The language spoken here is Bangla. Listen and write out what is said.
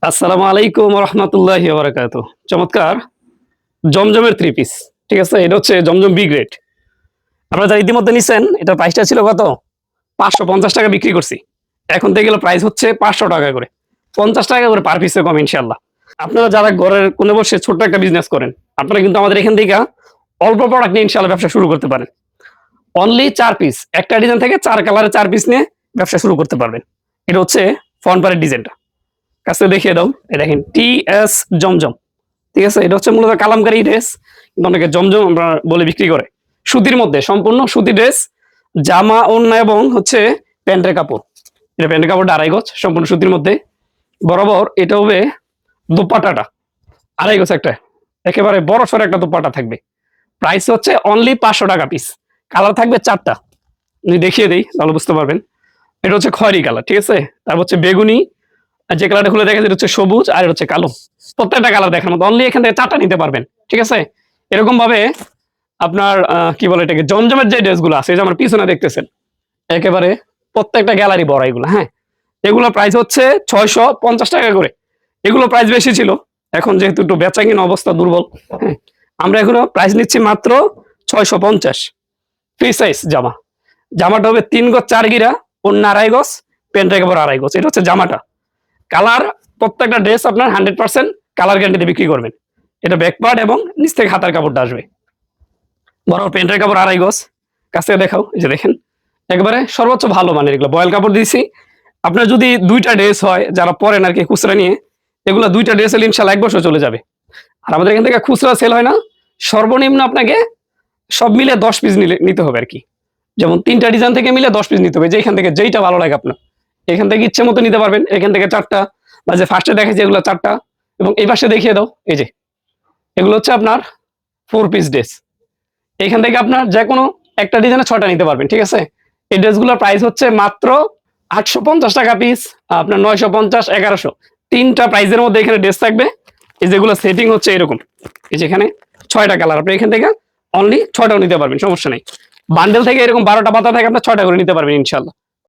আসসালামু আলাইকুম রহমতুল্লাহি ওয়া বারাকাতুহু। চমৎকার জমজমের থ্রি পিস। ঠিক আছে, এটা হচ্ছে জমজম বি গ্রেড। আপনারা যারা ইতিমধ্যে নিছেন, এটার প্রাইসটা ছিল কত? 550 টাকা বিক্রি করছি। এখন থেকে গেলে প্রাইস হচ্ছে 500 টাকা করে, 50 টাকা করে পার পিসে কম ইনশাআল্লাহ। আপনারা যারা ঘরের কোণে বসে ছোট্ট একটা বিজনেস করেন, আপনারা কিন্তু আমাদের এখান থেকে অল্প প্রোডাক্ট নিয়ে ইনশাআল্লাহ ব্যবসা শুরু করতে পারেন। অনলি 4 পিস, একটা ডিজাইন থেকে 4 কালারে 4 পিস নিয়ে ব্যবসা শুরু করতে পারবেন। এটা হচ্ছে ফ্রন্ট পারের ডিজাইনটা। কাছে দেখিয়ে দাও। এই দেখেন টিএস জমজম। ঠিক আছে, এটা হচ্ছে মূলত কালামকারী ড্রেস, কিন্তু অনেকে জমজম আমরা বলে বিক্রি করে। সুতির মধ্যে সম্পূর্ণ সুতি ড্রেস, জামা ওড়না এবং হচ্ছে প্যান্টের কাপড়। এটা প্যান্টের কাপড়টা 2.5 গজ, সম্পূর্ণ সুতির মধ্যে। বরাবর এটা হবে দোপাট্টাটা 2.5 গজ একটা, একেবারে বড় সড়ো একটা দোপাট্টা থাকবে। প্রাইস হচ্ছে অনলি 500 টাকা পিস। কালার থাকবে 4টা, আমি দেখিয়ে দিই তাহলে বুঝতে পারবেন। এটা হচ্ছে খয়েরি কালার, ঠিক আছে। তারপর হচ্ছে বেগুনি, আর যে কালারটা খুলে দেখেন এটা হচ্ছে সবুজ, আর এটা হচ্ছে কালো। প্রত্যেকটা কালার দেখার মতো, অনলি এখান থেকে 4টা নিতে পারবেন। ঠিক আছে, এরকম ভাবে আপনার কি বলে এটাকে, জমজমের যে ড্রেসগুলো আছে, এই যে আমার পিছনে দেখতেছেন, একেবারে প্রত্যেকটা গ্যালারি ভরা এগুলো। হ্যাঁ, এগুলো প্রাইস হচ্ছে 650 টাকা করে। এগুলো প্রাইস বেশি ছিল, এখন যেহেতু একটু বেচা কিনা অবস্থা দুর্বল, হ্যাঁ, আমরা এখনো প্রাইস নিচ্ছি মাত্র 650। ফ্রি সাইজ জামা। জামাটা হবে 3 গজ 4 গিরা, অন্য 2.5 গজ, প্যান্ট একেবারে 2.5 গজ। এটা হচ্ছে জামাটা। কালার, প্রত্যেকটা ড্রেস আপনার 100% কালার গ্যারান্টিতে বিক্রি করবেন। এটা ব্যাক পার্ট এবং নিচ থেকে হাতার কাপড়টা আসবে। বড় প্যান্টের কাপড় 2.5 গজ। কাছ থেকে দেখাও, এই যে দেখেন, একবারে সর্বোচ্চ ভালো মানের এগুলো বয়েল কাপড় দিয়েছি। আপনার যদি 2টা ড্রেস হয়, যারা পরেন আর কি খুচরা নিয়ে, এগুলো 2টা ড্রেস হলে ইনশাল্লাহ 1 বছর চলে যাবে। আর আমাদের এখান থেকে খুচরা সেল হয় না, সর্বনিম্ন আপনাকে সব মিলে 10 পিস নিতে হবে আর কি। যেমন 3টা ডিজাইন থেকে মিলে 10 পিস নিতে হবে, যেখান থেকে যেইটা ভালো লাগে আপনার, এখান থেকে ইচ্ছে মতো নিতে পারবেন। এখান থেকে 4টা, বা যে ফার্স্টে দেখাচ্ছি এগুলো 4টা, এবং এই পাশে দেখিয়ে দাও, এই যে এগুলো হচ্ছে আপনার 4 পিস ড্রেস। এখান থেকে আপনার যে কোনো একটা ডিজাইনে 6টা নিতে পারবেন। ঠিক আছে, এই ড্রেসগুলোর প্রাইস হচ্ছে মাত্র 850 টাকা পিস, আপনার 950, 1100, 3টা প্রাইসের মধ্যে এখানে ড্রেস থাকবে। এই যেগুলো সেটিং হচ্ছে এরকম, এই যেখানে 6টা কালার, আপনি এখান থেকে অনলি 6টাও নিতে পারবেন, সমস্যা নেই। বান্ডেল থেকে এরকম 12টা পাতা থাকে, আপনার 6টা করে নিতে পারবেন ইনশাল্লাহ।